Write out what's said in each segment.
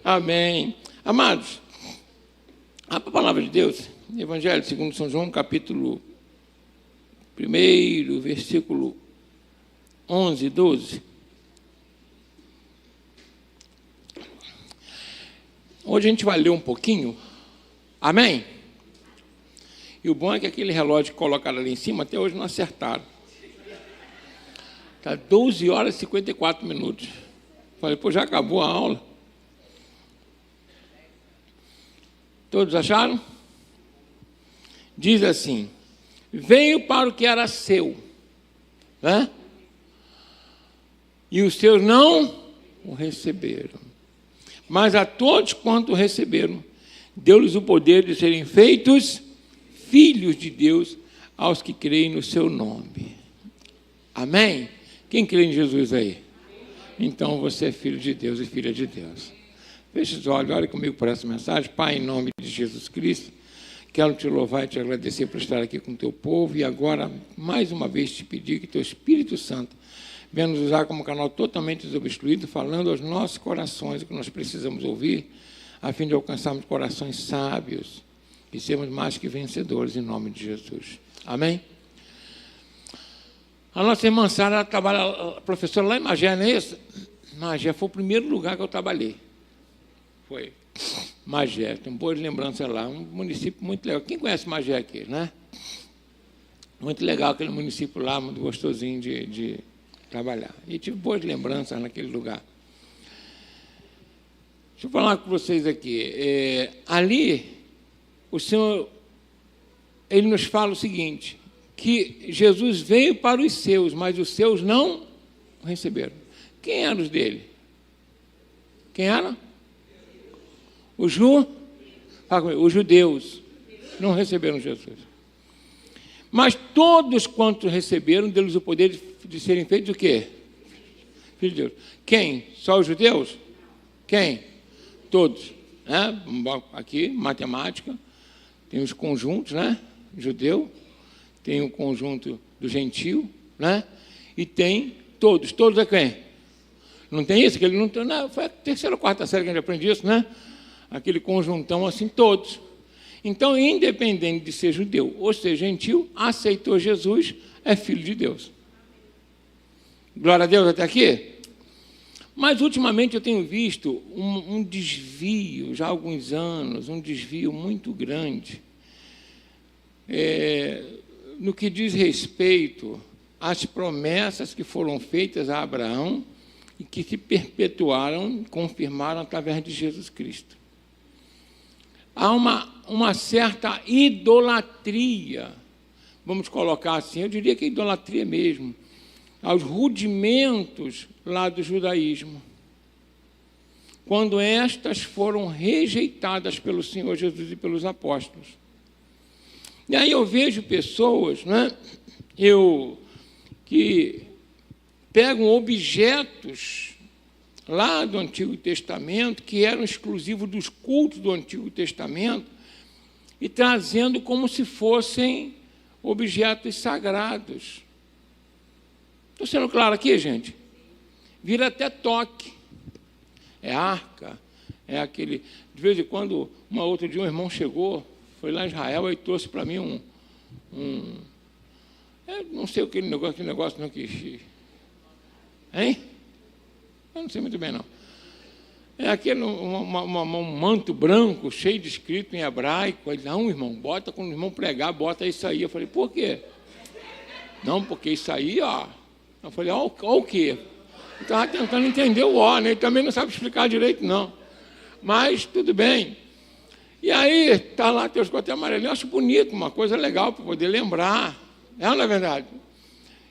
Amém. Amados, a palavra de Deus, Evangelho segundo São João, capítulo 1, versículo 11 e 12. Hoje a gente vai ler um pouquinho. Amém? E o bom é que aquele relógio que colocaram ali em cima, até hoje não acertaram. Está 12 horas e 54 minutos. Falei, pô, já acabou a aula? Todos acharam? Diz assim: veio para o que era seu, né? E os seus não o receberam. Mas a todos quanto o receberam, deu-lhes o poder de serem feitos filhos de Deus, aos que creem no seu nome. Amém? Quem crê em Jesus aí? Então você é filho de Deus e filha de Deus. Feche os olhos, olhe comigo por essa mensagem. Pai, em nome de Jesus Cristo, quero te louvar e te agradecer por estar aqui com o teu povo, e agora, mais uma vez, te pedir que teu Espírito Santo venha nos usar como canal totalmente desobstruído, falando aos nossos corações o que nós precisamos ouvir, a fim de alcançarmos corações sábios e sermos mais que vencedores, em nome de Jesus. Amém? A nossa irmã Sara, ela trabalha, professora lá em Magé, não é isso? Magé foi o primeiro lugar que eu trabalhei. Foi Magé, tem boas lembranças lá, um município muito legal. Quem conhece Magé aqui, né? Muito legal aquele município lá, muito gostosinho de trabalhar. E tive boas lembranças naquele lugar. Deixa eu falar com vocês aqui. Ali, o Senhor, Ele nos fala o seguinte, que Jesus veio para os seus, mas os seus não o receberam. Quem eram os dele? Quem era? Os judeus não receberam Jesus. Mas todos quantos receberam, deu-lhes o poder de serem feitos o quê? Filho de Deus. Quem? Só os judeus? Quem? Todos. Né? Aqui, matemática, tem os conjuntos, né? Judeu, tem o conjunto do gentio, né? E tem todos. Todos é quem? Não tem isso? Que ele não, foi a terceira ou quarta série que a gente aprende isso, né? Aquele conjuntão assim, todos. Então, independente de ser judeu ou ser gentil, aceitou Jesus, é filho de Deus. Glória a Deus até aqui? Mas, ultimamente, eu tenho visto um desvio, já há alguns anos, um desvio muito grande, no que diz respeito às promessas que foram feitas a Abraão e que se perpetuaram, confirmaram através de Jesus Cristo. Há uma certa idolatria, vamos colocar assim, eu diria que é idolatria mesmo, aos rudimentos lá do judaísmo, quando estas foram rejeitadas pelo Senhor Jesus e pelos apóstolos. E aí eu vejo pessoas, né, que pegam objetos lá do Antigo Testamento, que eram exclusivos dos cultos do Antigo Testamento, e trazendo como se fossem objetos sagrados. Estou sendo claro aqui, gente? Vira até toque. É arca, é aquele... De vez em quando, outro dia, um irmão chegou, foi lá em Israel e trouxe para mim eu não sei aquele negócio não que... Hein? Eu não sei muito bem, não. É aquele um manto branco, cheio de escrito em hebraico. Ele, não, irmão, bota, quando o irmão pregar, bota isso aí. Eu falei, por quê? Não, porque isso aí, ó... Eu falei, ó o quê? Eu estava tentando entender o ó, né? Ele também não sabe explicar direito, não. Mas, tudo bem. E aí, está lá, tem os cotes amarelinhos. Eu acho bonito, uma coisa legal para poder lembrar. Não é verdade?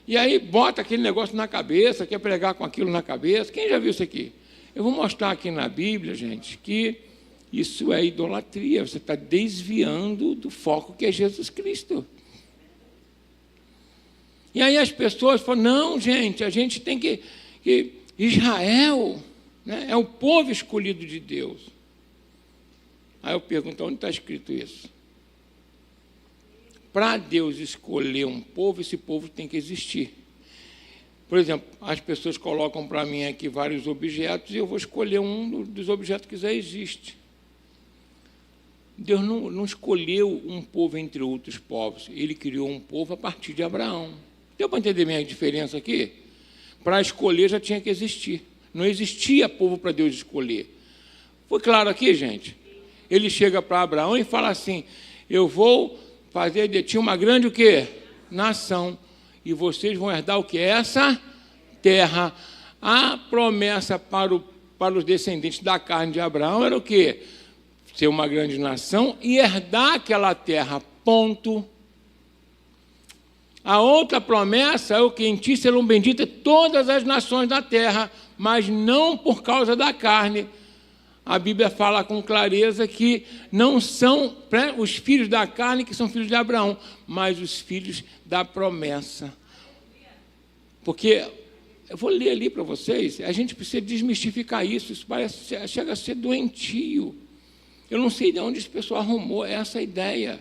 E aí, bota aquele negócio na cabeça, quer pregar com aquilo na cabeça. Quem já viu isso aqui? Eu vou mostrar aqui na Bíblia, gente, que isso é idolatria. Você está desviando do foco que é Jesus Cristo. E aí as pessoas falam, não, gente, a gente tem que Israel, né, é o povo escolhido de Deus. Aí eu pergunto, onde está escrito isso? Para Deus escolher um povo, esse povo tem que existir. Por exemplo, as pessoas colocam para mim aqui vários objetos e eu vou escolher um dos objetos que já existe. Deus não escolheu um povo entre outros povos. Ele criou um povo a partir de Abraão. Deu para entender minha diferença aqui? Para escolher já tinha que existir. Não existia povo para Deus escolher. Foi claro aqui, gente? Ele chega para Abraão e fala assim, eu vou fazer de ti uma grande o quê? Nação. E vocês vão herdar o que? Essa terra. A promessa para os descendentes da carne de Abraão era o quê? Ser uma grande nação e herdar aquela terra, ponto. A outra promessa é o que? Em ti serão benditas todas as nações da terra, mas não por causa da carne. A Bíblia fala com clareza que não são os filhos da carne que são filhos de Abraão, mas os filhos da promessa. Porque, eu vou ler ali para vocês, a gente precisa desmistificar isso, chega a ser doentio. Eu não sei de onde esse pessoal arrumou essa ideia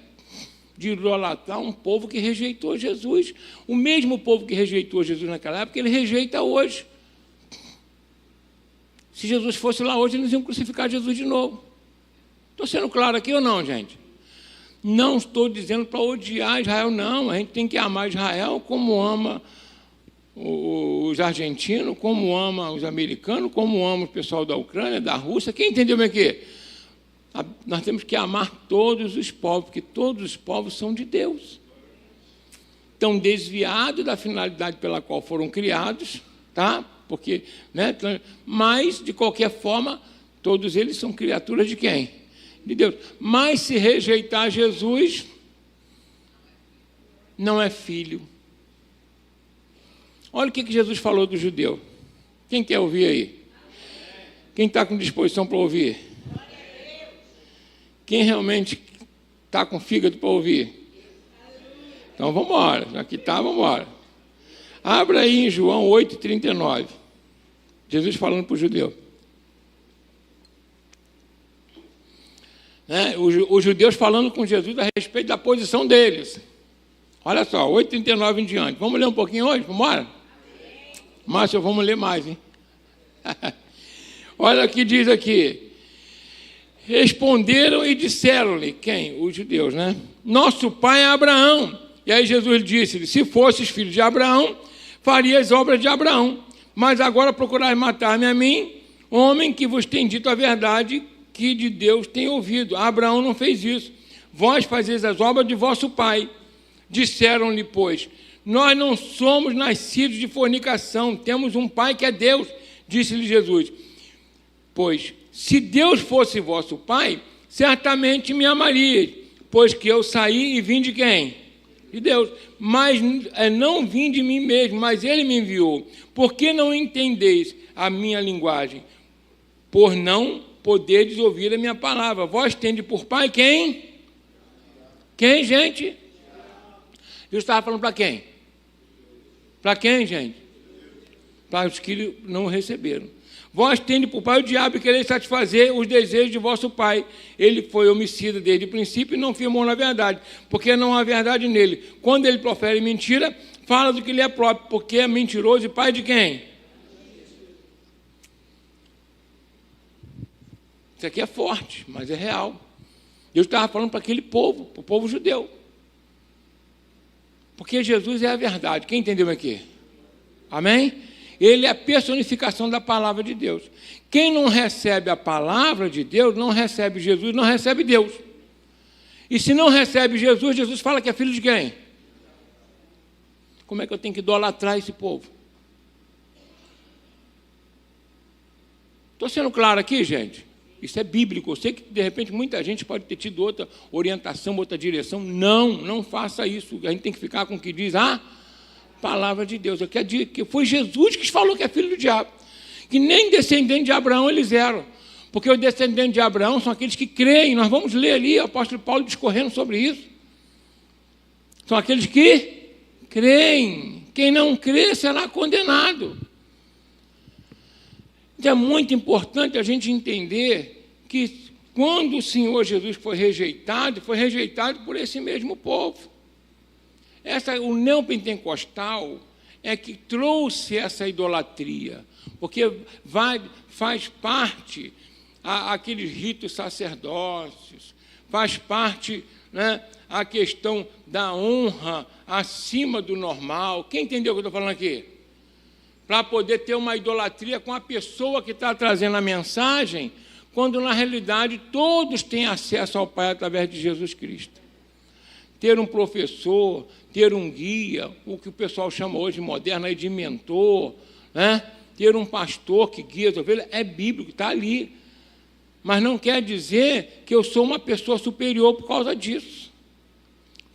de idolatrar um povo que rejeitou Jesus. O mesmo povo que rejeitou Jesus naquela época, ele rejeita hoje. Se Jesus fosse lá hoje, eles iam crucificar Jesus de novo. Estou sendo claro aqui ou não, gente? Não estou dizendo para odiar Israel, não. A gente tem que amar Israel como ama os argentinos, como ama os americanos, como ama o pessoal da Ucrânia, da Rússia. Quem entendeu bem aqui? Nós temos que amar todos os povos, porque todos os povos são de Deus. Estão desviados da finalidade pela qual foram criados, tá? Porque, né? Mas, de qualquer forma, todos eles são criaturas de quem? De Deus. Mas se rejeitar Jesus, não é filho. Olha o que Jesus falou do judeu. Quem quer ouvir aí? Quem está com disposição para ouvir? Quem realmente está com fígado para ouvir? Então, vamos embora. Já que está, vamos embora. Abra aí em João 8,39. Jesus falando para o judeu. Né? Os judeus falando com Jesus a respeito da posição deles. Olha só, 8,39 em diante. Vamos ler um pouquinho hoje? Vamos embora? Márcio, vamos ler mais, hein? Olha o que diz aqui. Responderam e disseram-lhe, quem? Os judeus, né? Nosso pai é Abraão. E aí Jesus disse-lhe, se fosses filho de Abraão, farias obras de Abraão. Mas agora procurais matar-me a mim, homem que vos tem dito a verdade que de Deus tem ouvido. Abraão não fez isso. Vós fazeis as obras de vosso pai. Disseram-lhe, pois, nós não somos nascidos de fornicação, temos um pai que é Deus. Disse-lhe Jesus, pois, se Deus fosse vosso pai, certamente me amarias, pois que eu saí e vim de quem? De Deus. Mas não vim de mim mesmo, mas ele me enviou. Por que não entendeis a minha linguagem? Por não poderes ouvir a minha palavra. Vós tendes por pai quem? Quem, gente? Eu estava falando para quem? Para quem, gente? Para os que não receberam. Vós tendes por pai o diabo e quereis satisfazer os desejos de vosso pai. Ele foi homicida desde o princípio e não firmou na verdade, porque não há verdade nele. Quando ele profere mentira, fala do que lhe é próprio, porque é mentiroso e pai de quem? Isso aqui é forte, mas é real. Deus estava falando para aquele povo, para o povo judeu. Porque Jesus é a verdade. Quem entendeu aqui? Amém? Ele é a personificação da palavra de Deus. Quem não recebe a palavra de Deus, não recebe Jesus, não recebe Deus. E se não recebe Jesus, Jesus fala que é filho de quem? Como é que eu tenho que idolatrar esse povo? Estou sendo claro aqui, gente? Isso é bíblico. Eu sei que, de repente, muita gente pode ter tido outra orientação, outra direção. Não faça isso. A gente tem que ficar com o que diz a palavra de Deus. Eu quero dizer que foi Jesus que falou que é filho do diabo. Que nem descendente de Abraão eles eram. Porque os descendentes de Abraão são aqueles que creem. Nós vamos ler ali o apóstolo Paulo discorrendo sobre isso. São aqueles que creem. Quem não crê será condenado. Então é muito importante a gente entender que quando o Senhor Jesus foi rejeitado por esse mesmo povo. O neopentecostal é que trouxe essa idolatria, porque faz parte aqueles ritos sacerdócios, faz parte, né, a questão da honra acima do normal. Quem entendeu o que eu estou falando aqui? Para poder ter uma idolatria com a pessoa que está trazendo a mensagem, quando, na realidade, todos têm acesso ao Pai através de Jesus Cristo. Ter um professor, ter um guia, o que o pessoal chama hoje moderno aí de mentor, né? Ter um pastor que guia as ovelhas, é bíblico, está ali. Mas não quer dizer que eu sou uma pessoa superior por causa disso.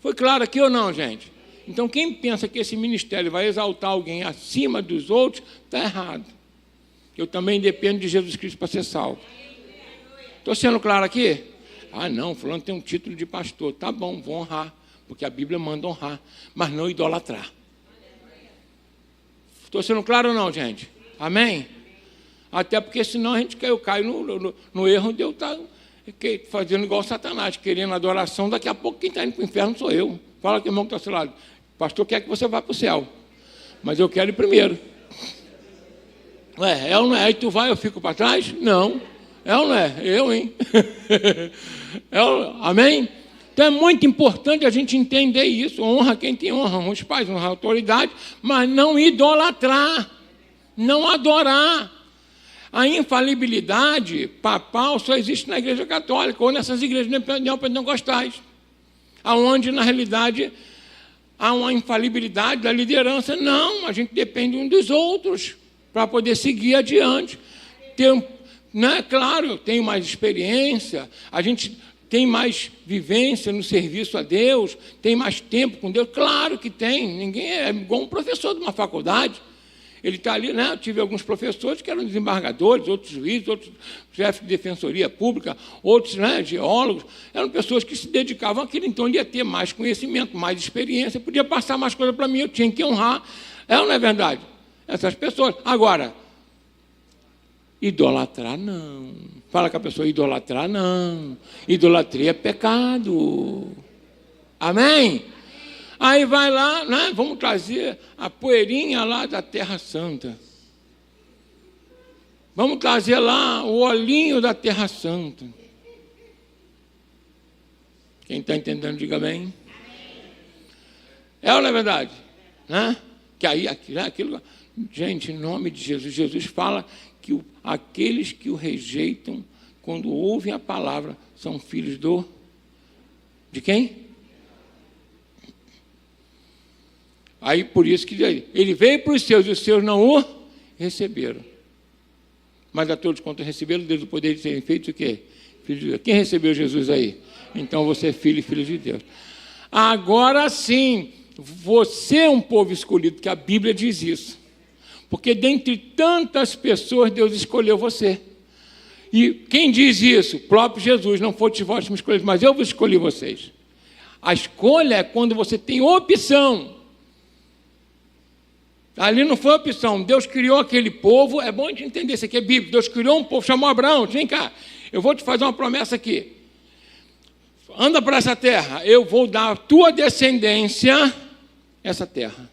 Foi claro aqui ou não, gente? Então, quem pensa que esse ministério vai exaltar alguém acima dos outros, está errado. Eu também dependo de Jesus Cristo para ser salvo. Estou sendo claro aqui? Ah, não, fulano tem um título de pastor. Tá bom, vou honrar, porque a Bíblia manda honrar, mas não idolatrar. Estou sendo claro ou não, gente? Amém? Até porque senão eu caio no erro de eu estar fazendo igual Satanás, querendo adoração. Daqui a pouco quem está indo para o inferno sou eu. Fala que o irmão que está ao seu lado. O pastor quer que você vá para o céu, mas eu quero ir primeiro. É ou não é? Aí tu vai, eu fico para trás? Não. É ou não é? Eu, hein? Amém? Então é muito importante a gente entender isso. Honra quem tem honra, honra os pais, honra a autoridade, mas não idolatrar, não adorar. A infalibilidade papal só existe na Igreja Católica ou nessas igrejas neopentecostais, onde, na realidade, há uma infalibilidade da liderança. Não, a gente depende um dos outros para poder seguir adiante. Né? Claro, eu tenho mais experiência, a gente tem mais vivência no serviço a Deus, tem mais tempo com Deus. Claro que tem, ninguém é igual um professor de uma faculdade. Ele está ali, né? Eu tive alguns professores que eram desembargadores, outros juízes, outros chefes de defensoria pública, outros, né, geólogos. Eram pessoas que se dedicavam àquilo, então ele ia ter mais conhecimento, mais experiência, podia passar mais coisa para mim, eu tinha que honrar. É ou não é verdade? Essas pessoas. Agora, idolatrar não. Fala com a pessoa, idolatrar não. Idolatria é pecado. Amém? Aí vai lá, né? Vamos trazer a poeirinha lá da Terra Santa. Vamos trazer lá o olhinho da Terra Santa. Quem está entendendo, diga amém. É ou não é verdade? Né? Que aí, aquilo... Gente, em nome de Jesus, Jesus fala que aqueles que o rejeitam, quando ouvem a palavra, são filhos de quem? Aí, por isso que ele veio para os seus, e os seus não o receberam. Mas a todos quanto receberam, Deus o poder de serem feitos o quê? Filhos de Deus. Quem recebeu Jesus aí? Então, você é filho e filho de Deus. Agora sim, você é um povo escolhido, que a Bíblia diz isso. Porque dentre tantas pessoas, Deus escolheu você. E quem diz isso? O próprio Jesus. Não foste vós que me escolheram, mas eu vos escolhi vocês. A escolha é quando você tem opção. Ali não foi opção. Deus criou aquele povo. É bom a gente entender, isso aqui é bíblico. Deus criou um povo, chamou Abraão. Vem cá, eu vou te fazer uma promessa aqui. Anda para essa terra. Eu vou dar à tua descendência essa terra.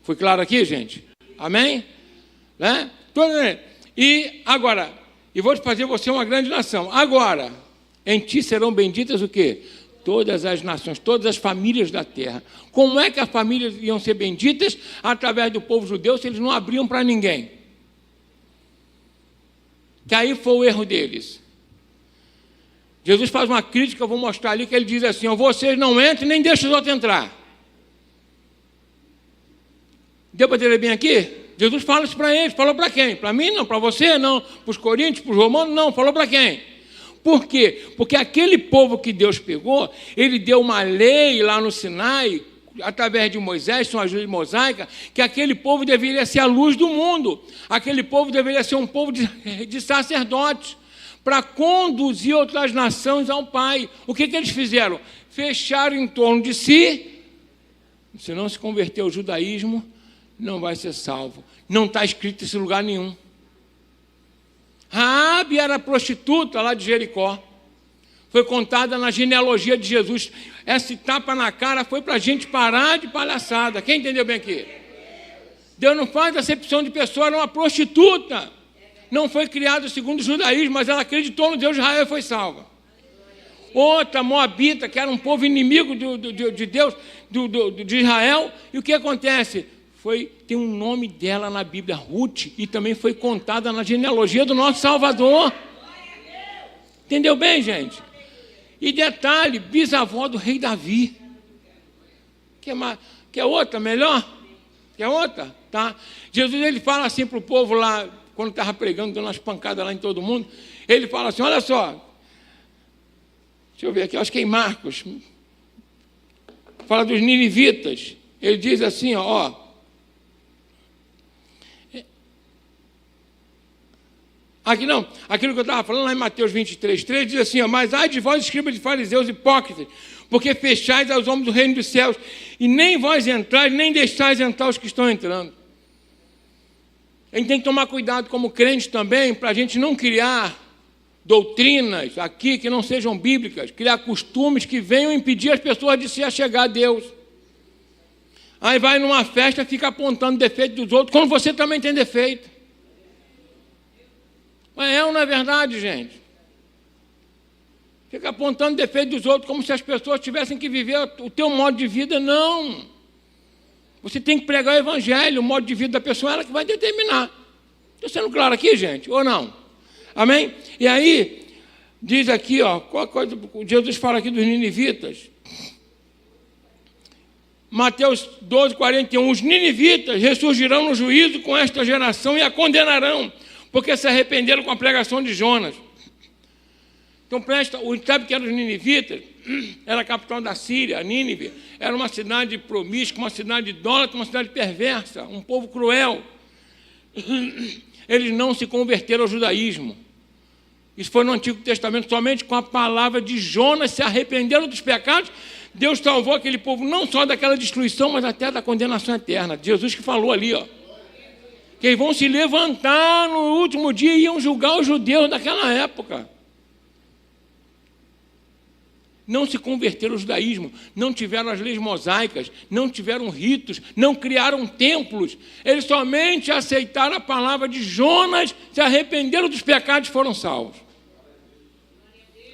Foi claro aqui, gente? Amém? Né? E agora, e vou te fazer você uma grande nação. Agora, em ti serão benditas o quê? Todas as nações, todas as famílias da terra. Como é que as famílias iam ser benditas? Através do povo judeu, se eles não abriam para ninguém. Que aí foi o erro deles. Jesus faz uma crítica, eu vou mostrar ali, que ele diz assim, vocês não entrem, nem deixem os outros entrar. Deu para ter bem aqui? Jesus fala isso para eles. Falou para quem? Para mim não, para você não, para os coríntios, para os romanos não. Falou para quem? Por quê? Porque aquele povo que Deus pegou, ele deu uma lei lá no Sinai, através de Moisés, são as leis mosaicas, que aquele povo deveria ser a luz do mundo. Aquele povo deveria ser um povo de sacerdotes, para conduzir outras nações ao Pai. O que eles fizeram? Fecharam em torno de si. Se não se converter ao judaísmo, não vai ser salvo. Não está escrito em lugar nenhum. Raabe era prostituta lá de Jericó. Foi contada na genealogia de Jesus. Essa tapa na cara foi para a gente parar de palhaçada. Quem entendeu bem aqui? Deus não faz acepção de pessoa, era uma prostituta. Não foi criada segundo o judaísmo, mas ela acreditou no Deus de Israel e foi salva. Outra moabita, que era um povo inimigo de Deus, de Israel, e o que acontece? Tem um nome dela na Bíblia, Ruth, e também foi contada na genealogia do nosso Salvador. Entendeu bem, gente? E detalhe, bisavó do rei Davi. Quer outra melhor? Quer outra? Tá? Jesus, ele fala assim para o povo lá, quando estava pregando, dando umas pancadas lá em todo mundo, ele fala assim, olha só, deixa eu ver aqui, acho que é em Marcos, fala dos ninivitas, ele diz assim, aquilo que eu estava falando lá em Mateus 23:3, diz assim, mas ai de vós, escribas de fariseus hipócritas, porque fechais aos homens do reino dos céus, e nem vós entrais, nem deixais entrar os que estão entrando. A gente tem que tomar cuidado como crente também, para a gente não criar doutrinas aqui que não sejam bíblicas, criar costumes que venham impedir as pessoas de se achegar a Deus. Aí vai numa festa e fica apontando defeito dos outros, quando você também tem defeito. Mas é ou não é verdade, gente? Fica apontando defeito dos outros como se as pessoas tivessem que viver o teu modo de vida. Não. Você tem que pregar o evangelho, o modo de vida da pessoa, ela que vai determinar. Estou sendo claro aqui, gente, ou não? Amém? E aí, diz aqui, qual coisa, Jesus fala aqui dos ninivitas. Mateus 12:41, os ninivitas ressurgirão no juízo com esta geração e a condenarão, porque se arrependeram com a pregação de Jonas. Então, sabe que eram os ninivitas? Era a capital da Síria, Nínive. Era uma cidade promíscua, uma cidade idólatra, uma cidade perversa, um povo cruel. Eles não se converteram ao judaísmo. Isso foi no Antigo Testamento, somente com a palavra de Jonas se arrependeram dos pecados. Deus salvou aquele povo não só daquela destruição, mas até da condenação eterna. Jesus que falou ali, que eles vão se levantar no último dia e iam julgar os judeus daquela época. Não se converteram ao judaísmo, não tiveram as leis mosaicas, não tiveram ritos, não criaram templos. Eles somente aceitaram a palavra de Jonas, se arrependeram dos pecados e foram salvos.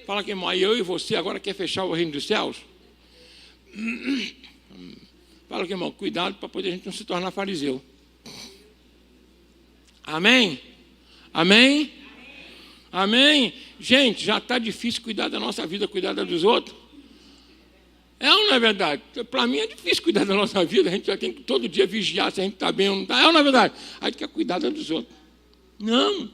Fala que, irmão, eu e você agora quer fechar o reino dos céus? Fala que, irmão, cuidado para poder a gente não se tornar fariseu. Amém? Amém? Amém? Gente, já está difícil cuidar da nossa vida, cuidar da dos outros. É ou não é verdade? Para mim é difícil cuidar da nossa vida, a gente já tem que todo dia vigiar se a gente está bem ou não está. É ou não é verdade? A gente quer cuidar da dos outros. Não.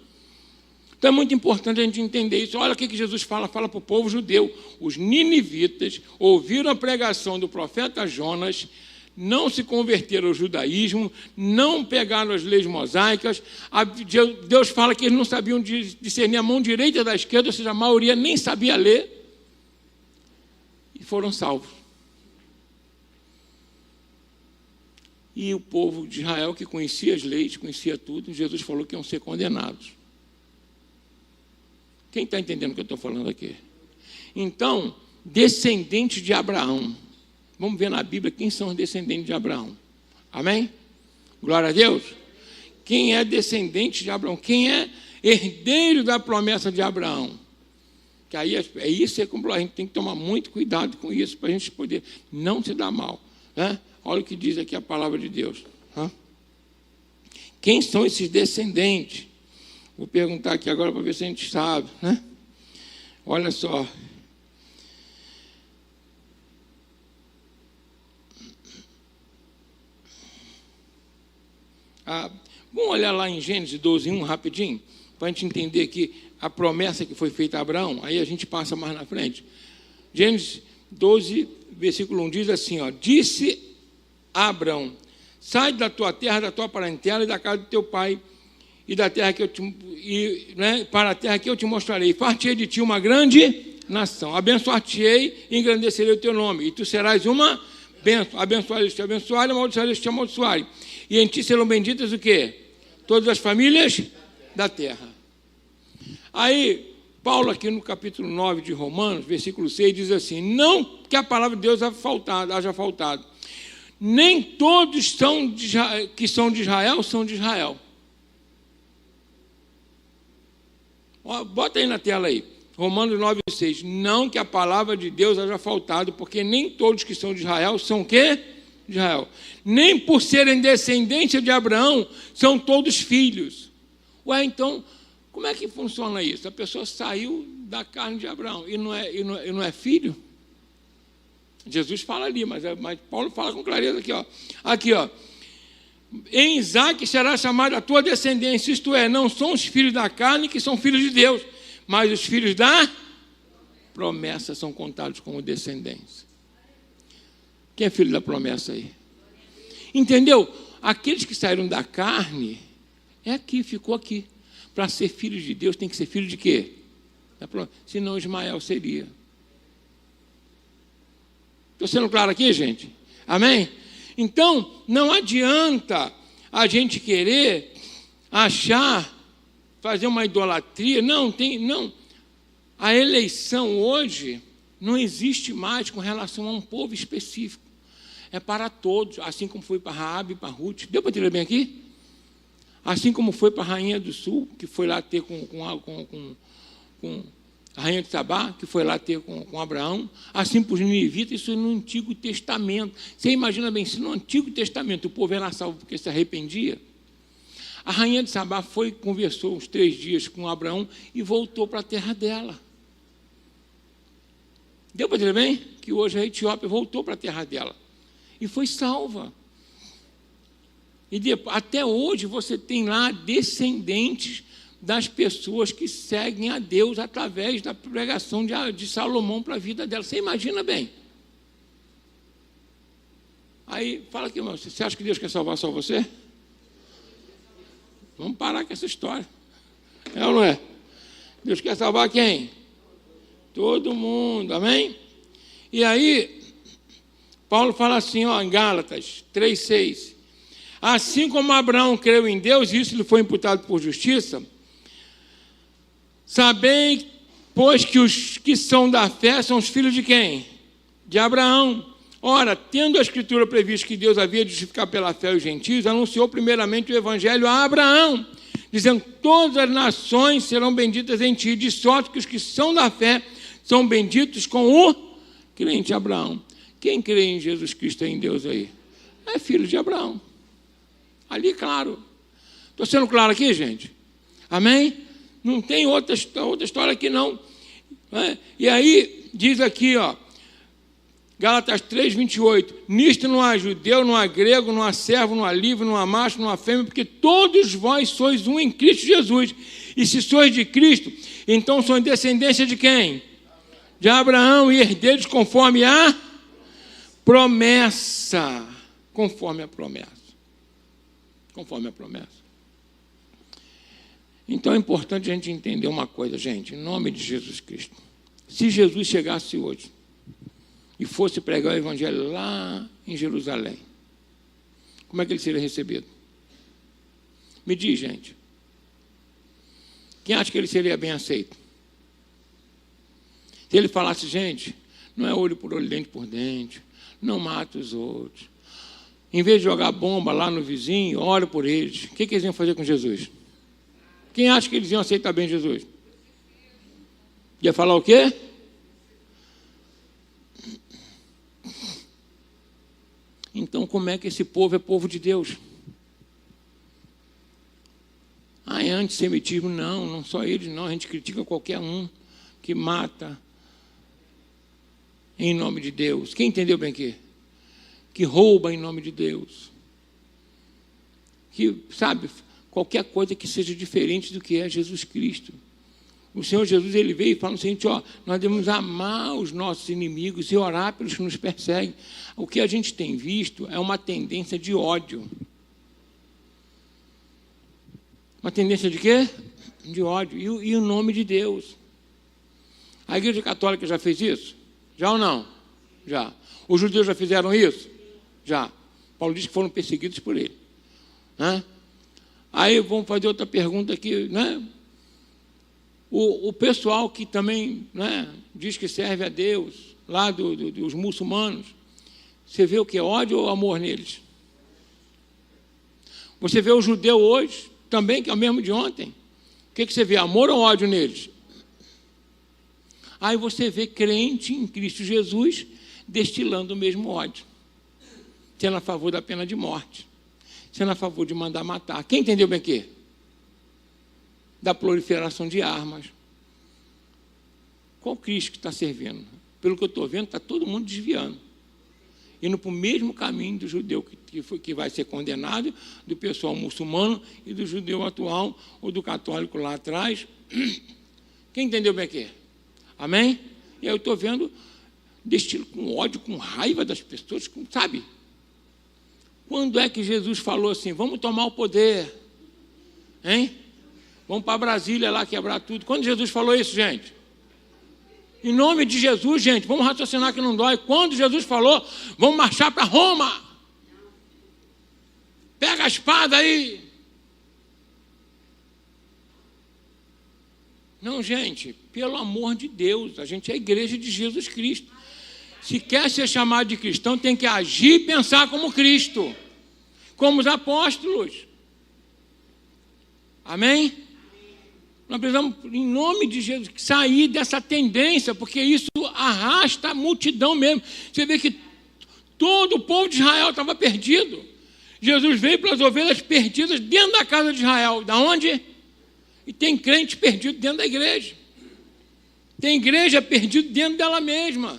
Então é muito importante a gente entender isso. Olha o que Jesus fala para o povo judeu. Os ninivitas ouviram a pregação do profeta Jonas, não se converteram ao judaísmo, não pegaram as leis mosaicas. Deus fala que eles não sabiam discernir a mão direita da esquerda, ou seja, a maioria nem sabia ler, e foram salvos. E o povo de Israel, que conhecia as leis, conhecia tudo, Jesus falou que iam ser condenados. Quem está entendendo o que eu estou falando aqui? Então, descendentes de Abraão. Vamos ver na Bíblia quem são os descendentes de Abraão. Amém? Glória a Deus. Quem é descendente de Abraão? Quem é herdeiro da promessa de Abraão? Que aí é isso, a gente tem que tomar muito cuidado com isso, para a gente poder não se dar mal. Né? Olha o que diz aqui a palavra de Deus. Quem são esses descendentes? Vou perguntar aqui agora para ver se a gente sabe. Né? Olha só. Vamos olhar lá em Gênesis 12:1 rapidinho, para a gente entender aqui a promessa que foi feita a Abraão, aí a gente passa mais na frente. Gênesis 12, versículo 1 diz assim, disse a Abraão, sai da tua terra, da tua parentela e da casa do teu pai, e da terra que eu te, para a terra que eu te mostrarei, far-te-ei de ti uma grande nação, abençoar-te-ei e engrandecerei o teu nome, e tu serás uma bênção, abençoarei te abençoarem, amaldiçoarei te amaldiçoarem. E em ti serão benditas o quê? Todas as famílias da terra. Aí, Paulo, aqui no capítulo 9 de Romanos, versículo 6, diz assim: não que a palavra de Deus haja faltado, nem todos que são de Israel são de Israel. Ó, bota aí na tela aí, Romanos 9, 6. Não que a palavra de Deus haja faltado, porque nem todos que são de Israel são o quê? De Israel. Nem por serem descendência de Abraão, são todos filhos. Ué, então, como é que funciona isso? A pessoa saiu da carne de Abraão e não é filho? Jesus fala ali, mas Paulo fala com clareza aqui, ó. Aqui, ó. Em Isaque será chamada a tua descendência, isto é, não são os filhos da carne que são filhos de Deus, mas os filhos da promessa são contados como descendência. Quem é filho da promessa aí? Entendeu? Aqueles que saíram da carne, ficou aqui. Para ser filho de Deus tem que ser filho de quê? Senão Ismael seria. Estou sendo claro aqui, gente? Amém? Então, não adianta a gente querer fazer uma idolatria. Não. A eleição hoje não existe mais com relação a um povo específico. É para todos, assim como foi para Raabe e para Ruth. Deu para entender bem aqui? Assim como foi para a Rainha do Sul, que foi lá ter com a Rainha de Sabá, que foi lá ter com Abraão, assim para os ninivitas, isso no Antigo Testamento. Você imagina bem, se no Antigo Testamento o povo era salvo porque se arrependia, a Rainha de Sabá conversou uns 3 dias com Abraão e voltou para a terra dela. Deu para entender bem? Que hoje a Etiópia voltou para a terra dela e foi salva. E até hoje você tem lá descendentes das pessoas que seguem a Deus através da pregação de Salomão para a vida dela. Você imagina bem? Aí, fala aqui, irmão, você acha que Deus quer salvar só você? Vamos parar com essa história. É ou não é? Deus quer salvar quem? Todo mundo, amém? E aí, Paulo fala assim, ó, em Gálatas 3,6. Assim como Abraão creu em Deus, isso lhe foi imputado por justiça, sabem, pois, que os que são da fé são os filhos de quem? De Abraão. Ora, tendo a Escritura previsto que Deus havia de justificar pela fé os gentios, anunciou primeiramente o Evangelho a Abraão, dizendo: todas as nações serão benditas em ti, de sorte que os que são da fé são benditos com o crente Abraão. Quem crê em Jesus Cristo e em Deus aí? É filho de Abraão. Ali, claro. Estou sendo claro aqui, gente? Amém? Não tem outra história aqui, não. E aí, diz aqui, ó, Gálatas 3, 28. Nisto não há judeu, não há grego, não há servo, não há livre, não há macho, não há fêmea, porque todos vós sois um em Cristo Jesus. E se sois de Cristo, então sois descendência de quem? De Abraão, e herdeiros conforme a promessa. Conforme a promessa. Conforme a promessa. Então é importante a gente entender uma coisa, gente, em nome de Jesus Cristo. Se Jesus chegasse hoje e fosse pregar o Evangelho lá em Jerusalém, como é que ele seria recebido? Me diz, gente. Quem acha que ele seria bem aceito? Se ele falasse, gente, não é olho por olho, dente por dente, não mata os outros. Em vez de jogar bomba lá no vizinho, ora por eles. O que eles iam fazer com Jesus? Quem acha que eles iam aceitar bem Jesus? Ia falar o quê? Então, como é que esse povo é povo de Deus? É antissemitismo? Não só eles, não. A gente critica qualquer um que mata em nome de Deus. Quem entendeu bem aqui? Que rouba em nome de Deus. Que, sabe, qualquer coisa que seja diferente do que é Jesus Cristo. O Senhor Jesus, ele veio e fala o seguinte, ó, nós devemos amar os nossos inimigos e orar pelos que nos perseguem. O que a gente tem visto é uma tendência de ódio. Uma tendência de quê? De ódio. E o nome de Deus. A Igreja Católica já fez isso? Já ou não? Já. Os judeus já fizeram isso? Já. Paulo diz que foram perseguidos por ele. Né? Aí vamos fazer outra pergunta aqui, né? O pessoal que também, né, diz que serve a Deus, lá dos muçulmanos, você vê o que? Ódio ou amor neles? Você vê o judeu hoje, também, que é o mesmo de ontem. O que você vê? Amor ou ódio neles? Aí você vê crente em Cristo Jesus destilando o mesmo ódio, sendo a favor da pena de morte, sendo a favor de mandar matar. Quem entendeu bem aqui? Da proliferação de armas. Qual Cristo que está servindo? Pelo que eu estou vendo, está todo mundo desviando, indo para o mesmo caminho do judeu que vai ser condenado, do pessoal muçulmano e do judeu atual, ou do católico lá atrás. Quem entendeu bem aqui? Amém? E aí eu estou vendo destilo com ódio, com raiva das pessoas, sabe? Quando é que Jesus falou assim, vamos tomar o poder? Hein? Vamos para Brasília lá quebrar tudo. Quando Jesus falou isso, gente? Em nome de Jesus, gente, vamos raciocinar que não dói. Quando Jesus falou, vamos marchar para Roma. Pega a espada aí. Não, gente, pelo amor de Deus, a gente é a igreja de Jesus Cristo. Se quer ser chamado de cristão, tem que agir e pensar como Cristo, como os apóstolos. Amém? Nós precisamos, em nome de Jesus, sair dessa tendência, porque isso arrasta a multidão mesmo. Você vê que todo o povo de Israel estava perdido. Jesus veio para as ovelhas perdidas dentro da casa de Israel. Da onde? E tem crente perdido dentro da igreja. Tem igreja perdida dentro dela mesma.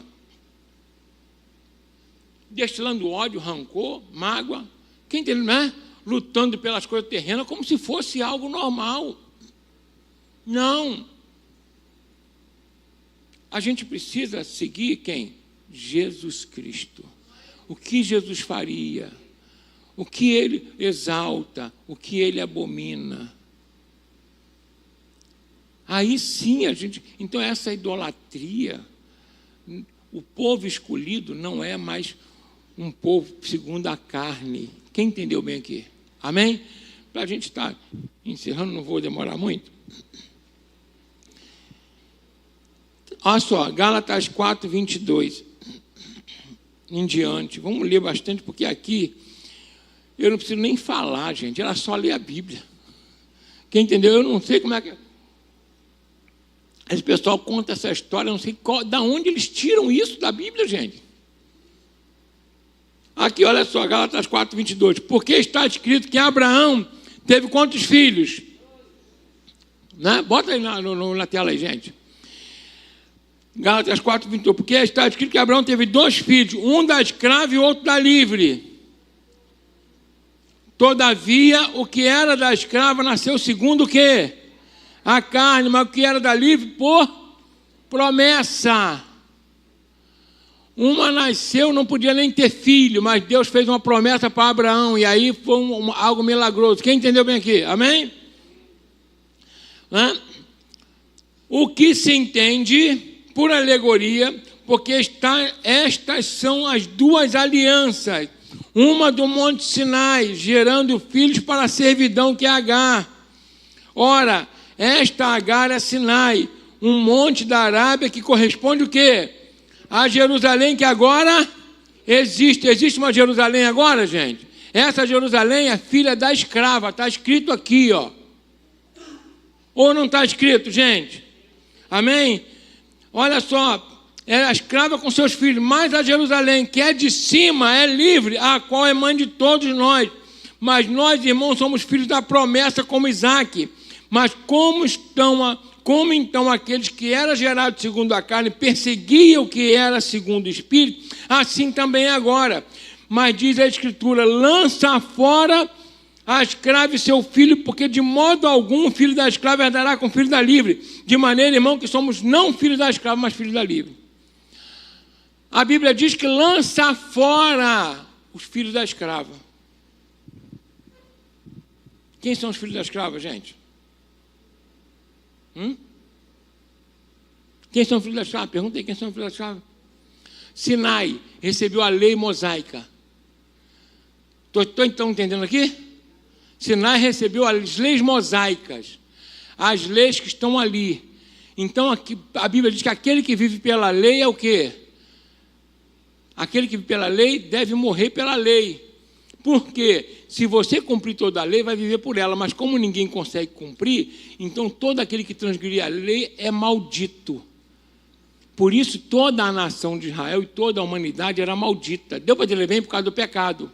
Destilando ódio, rancor, mágoa. Quem tem, né? Lutando pelas coisas terrenas como se fosse algo normal. Não. A gente precisa seguir quem? Jesus Cristo. O que Jesus faria? O que ele exalta? O que ele abomina? Aí sim a gente... Então essa idolatria, o povo escolhido não é mais um povo segundo a carne. Quem entendeu bem aqui? Amém? Para a gente estar encerrando, não vou demorar muito. Olha só, Gálatas 4, 22 em diante. Vamos ler bastante, porque aqui eu não preciso nem falar, gente. Era só ler a Bíblia. Quem entendeu? Eu não sei como é que... Esse pessoal conta essa história, eu não sei da onde eles tiram isso da Bíblia, gente. Aqui, olha só, Gálatas 4, 22. Porque está escrito que Abraão teve quantos filhos? Né? Bota aí na tela aí, gente. Gálatas 4, 22. Porque está escrito que Abraão teve 2 filhos, um da escrava e outro da livre. Todavia, o que era da escrava nasceu segundo o quê? A carne, mas o que era da livre por promessa. Uma nasceu, não podia nem ter filho, mas Deus fez uma promessa para Abraão, e aí foi algo milagroso. Quem entendeu bem aqui? Amém? O que se entende por alegoria, porque estas são as 2 alianças, uma do Monte Sinai, gerando filhos para a servidão, que é Agar. Ora, esta Agar é Sinai, um monte da Arábia que corresponde o quê? A Jerusalém que agora existe. Existe uma Jerusalém agora, gente? Essa Jerusalém é filha da escrava, está escrito aqui, ó. Ou não está escrito, gente? Amém? Olha só, é a escrava com seus filhos, mas a Jerusalém, que é de cima, é livre, a qual é mãe de todos nós. Mas nós, irmãos, somos filhos da promessa como Isaque. Mas como então aqueles que eram gerados segundo a carne perseguiam o que era segundo o Espírito, assim também agora. Mas diz a Escritura, lança fora a escrava e seu filho, porque de modo algum o filho da escrava herdará com o filho da livre. De maneira, irmão, que somos não filhos da escrava, mas filhos da livre. A Bíblia diz que lança fora os filhos da escrava. Quem são os filhos da escrava, gente? Quem são os filhos da escrava? Perguntei quem são os filhos da escrava. Sinai recebeu a lei mosaica. Estou então entendendo aqui? Sinai recebeu as leis mosaicas. As leis que estão ali. Então, aqui, a Bíblia diz que aquele que vive pela lei é o quê? Aquele que vive pela lei deve morrer pela lei. Porque se você cumprir toda a lei, vai viver por ela. Mas como ninguém consegue cumprir, então todo aquele que transgredir a lei é maldito. Por isso toda a nação de Israel e toda a humanidade era maldita. Deu para dizer bem por causa do pecado.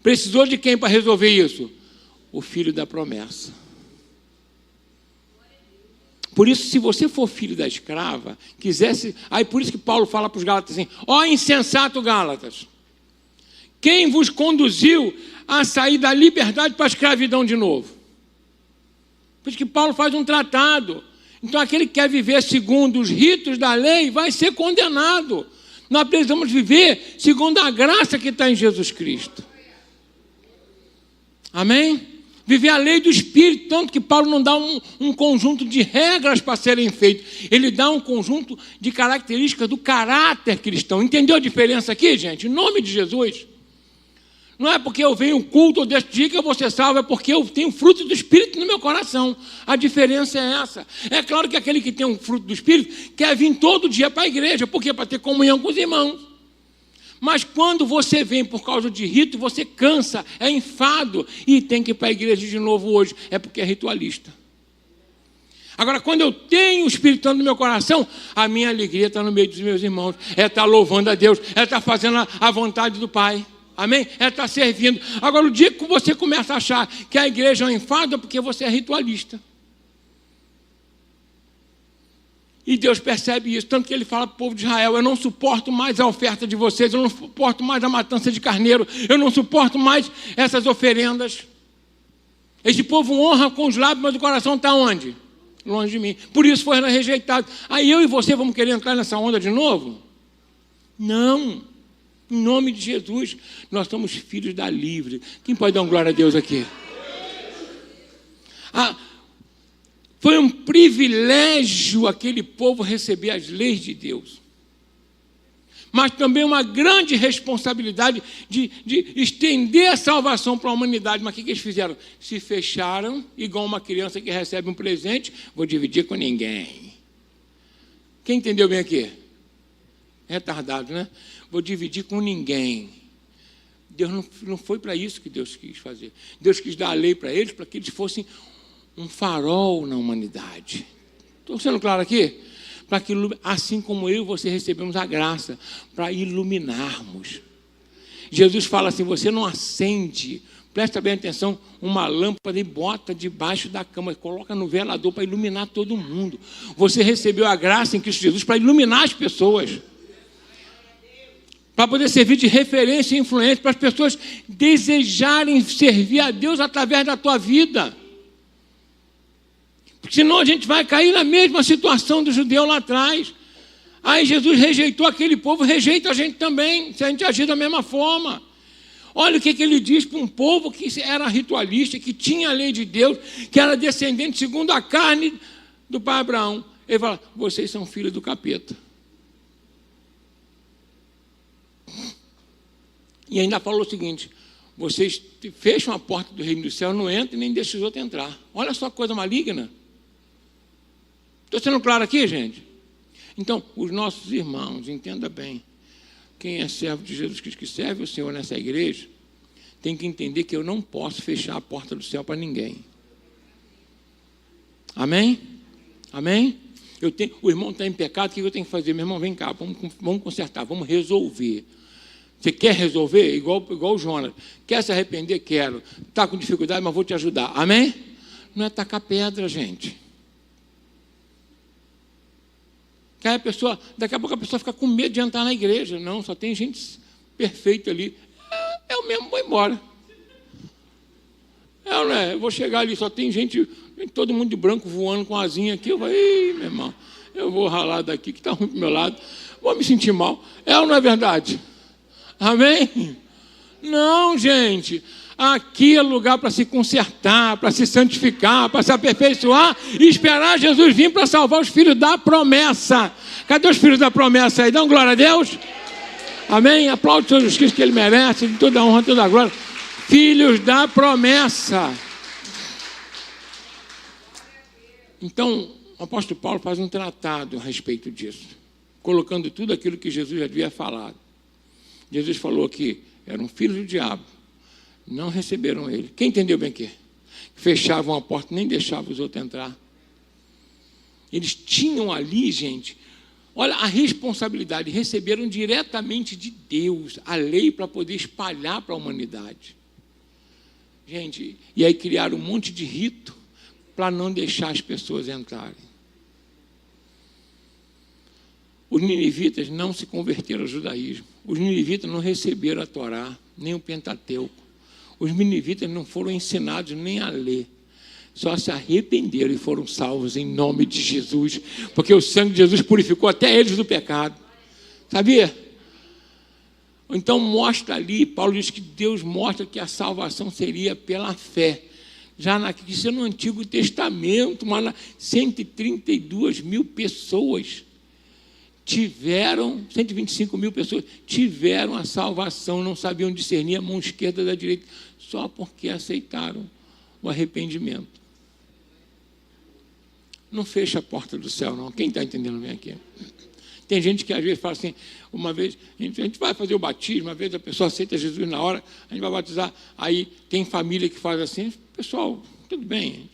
Precisou de quem para resolver isso? O filho da promessa. Por isso, se você for filho da escrava, quisesse... Aí por isso que Paulo fala para os Gálatas assim, ó insensato Gálatas, quem vos conduziu a sair da liberdade para a escravidão de novo? Por isso que Paulo faz um tratado. Então, aquele que quer viver segundo os ritos da lei vai ser condenado. Nós precisamos viver segundo a graça que está em Jesus Cristo. Amém? Viver a lei do Espírito, tanto que Paulo não dá um conjunto de regras para serem feitas. Ele dá um conjunto de características do caráter cristão. Entendeu a diferença aqui, gente? Em nome de Jesus. Não é porque eu venho culto ou deixo dia que eu vou ser salvo, é porque eu tenho fruto do Espírito no meu coração. A diferença é essa. É claro que aquele que tem um fruto do Espírito quer vir todo dia para a igreja. Por quê? Para ter comunhão com os irmãos. Mas quando você vem por causa de rito, você cansa, é enfado e tem que ir para a igreja de novo hoje. É porque é ritualista. Agora, quando eu tenho o Espírito Santo no meu coração, a minha alegria está no meio dos meus irmãos. É estar louvando a Deus, é estar fazendo a vontade do Pai. Amém? É estar servindo. Agora, o dia que você começa a achar que a igreja é um enfado, é porque você é ritualista. E Deus percebe isso, tanto que ele fala para o povo de Israel, eu não suporto mais a oferta de vocês, eu não suporto mais a matança de carneiro, eu não suporto mais essas oferendas. Esse povo honra com os lábios, mas o coração está onde? Longe de mim. Por isso foi rejeitado. Aí eu e você vamos querer entrar nessa onda de novo? Não. Em nome de Jesus, nós somos filhos da livre. Quem pode dar uma glória a Deus aqui? Foi um privilégio aquele povo receber as leis de Deus. Mas também uma grande responsabilidade de estender a salvação para a humanidade. Mas o que eles fizeram? Se fecharam, igual uma criança que recebe um presente, vou dividir com ninguém. Quem entendeu bem aqui? Retardado, né? Vou dividir com ninguém. Deus não foi para isso que Deus quis fazer. Deus quis dar a lei para eles, para que eles fossem um farol na humanidade. Estou sendo claro aqui? Para que, assim como eu e você recebemos a graça, para iluminarmos. Jesus fala assim, você não acende, presta bem atenção, uma lâmpada e bota debaixo da cama, coloca no velador para iluminar todo mundo. Você recebeu a graça em Cristo Jesus para iluminar as pessoas. Para poder servir de referência e influência, para as pessoas desejarem servir a Deus através da tua vida. Porque senão a gente vai cair na mesma situação do judeu lá atrás. Aí Jesus rejeitou aquele povo, rejeita a gente também, se a gente agir da mesma forma. Olha o que ele diz para um povo que era ritualista, que tinha a lei de Deus, que era descendente segundo a carne do pai Abraão. Ele fala, vocês são filhos do capeta. E ainda falou o seguinte, vocês fecham a porta do reino do céu, não entram e nem deixam os outros entrar. Olha só que coisa maligna. Estou sendo claro aqui, gente? Então, os nossos irmãos, entenda bem, quem é servo de Jesus Cristo, que serve o Senhor nessa igreja, tem que entender que eu não posso fechar a porta do céu para ninguém. Amém? Amém? O irmão está em pecado, o que eu tenho que fazer? Meu irmão, vem cá, vamos consertar, vamos resolver. Você quer resolver? Igual o Jonas. Quer se arrepender? Quero. Está com dificuldade, mas vou te ajudar. Amém? Não é tacar pedra, gente. Que a pessoa, daqui a pouco a pessoa fica com medo de entrar na igreja. Não, só tem gente perfeita ali. Eu mesmo vou embora. Eu vou chegar ali, só tem gente, todo mundo de branco voando com asinha aqui. Eu vou, meu irmão, eu vou ralar daqui, que está ruim para o meu lado. Vou me sentir mal. É ou não é verdade? Amém? Não, gente. Aqui é lugar para se consertar, para se santificar, para se aperfeiçoar e esperar Jesus vir para salvar os filhos da promessa. Cadê os filhos da promessa aí? Dão glória a Deus? Amém? Aplaude o Senhor Jesus Cristo, que Ele merece, de toda a honra, toda a glória. Filhos da promessa. Então, O apóstolo Paulo faz um tratado a respeito disso, colocando tudo aquilo que Jesus já havia falado. Jesus falou que eram filhos do diabo, não receberam ele. Quem entendeu bem aqui? Fechavam a porta, nem deixavam os outros entrar. Eles tinham ali, gente, olha a responsabilidade, receberam diretamente de Deus a lei para poder espalhar para a humanidade. Gente, e aí criaram um monte de rito para não deixar as pessoas entrarem. Os ninivitas não se converteram ao judaísmo. Os ninivitas não receberam a Torá, nem o Pentateuco. Os ninivitas não foram ensinados nem a ler. Só se arrependeram e foram salvos em nome de Jesus, porque o sangue de Jesus purificou até eles do pecado. Sabia? Então mostra ali, Paulo diz que Deus mostra que a salvação seria pela fé. Isso é no Antigo Testamento, mas 132 mil pessoas tiveram, 125 mil pessoas tiveram a salvação, não sabiam discernir a mão esquerda da direita, só porque aceitaram o arrependimento. Não fecha a porta do céu, não. Quem está entendendo bem aqui? Tem gente que às vezes fala assim, uma vez, a gente vai fazer o batismo, uma vez a pessoa aceita Jesus na hora, a gente vai batizar, aí tem família que faz assim, pessoal, tudo bem.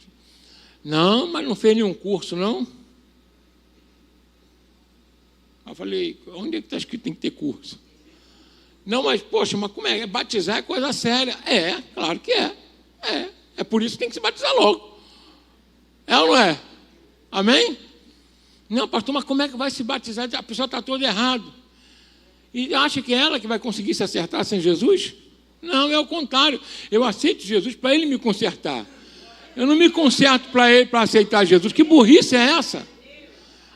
Não, mas não fez nenhum curso, não. Eu falei, onde é que está escrito que tem que ter curso? Não, mas, poxa, mas como é? Batizar é coisa séria. É, claro que é. É por isso que tem que se batizar logo. É ou não é? Amém? Não, pastor, mas como é que vai se batizar? A pessoa está toda errado. E acha que é ela que vai conseguir se acertar sem Jesus? Não, é o contrário. Eu aceito Jesus para ele me consertar. Eu não me conserto para ele para aceitar Jesus. Que burrice é essa?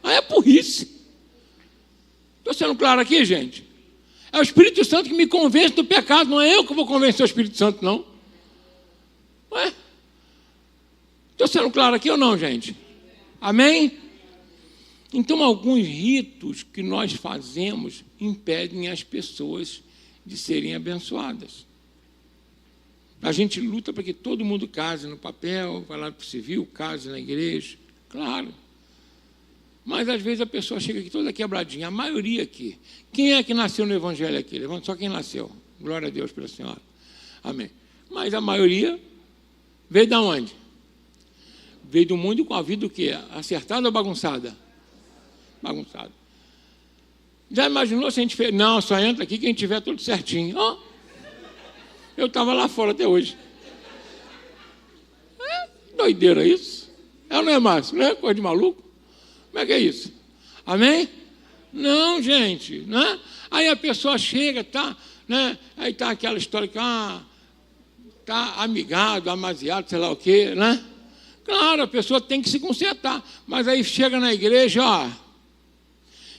É burrice. Estou sendo claro aqui, gente? É o Espírito Santo que me convence do pecado, não é eu que vou convencer o Espírito Santo, não. Ué? Estou sendo claro aqui ou não, gente? Amém? Então, alguns ritos que nós fazemos impedem as pessoas de serem abençoadas. A gente luta para que todo mundo case no papel, vai lá para o civil, case na igreja, claro. Mas, às vezes, a pessoa chega aqui toda quebradinha. A maioria aqui. Quem é que nasceu no Evangelho aqui? Levanta só quem nasceu. Glória a Deus pela senhora. Amém. Mas a maioria veio de onde? Veio do mundo com a vida o quê? Acertada ou bagunçada? Bagunçada. Já imaginou se a gente fez? Não, só entra aqui quem tiver tudo certinho. Oh, eu estava lá fora até hoje. Doideira isso. É ou não é, Márcio? Não é coisa de maluco? Como é que é isso? Amém? Não, gente, né? Aí a pessoa chega, tá, né? Aí tá aquela história que tá amigado, amaziado, sei lá o quê, né? Claro, a pessoa tem que se consertar, mas aí chega na igreja, ó,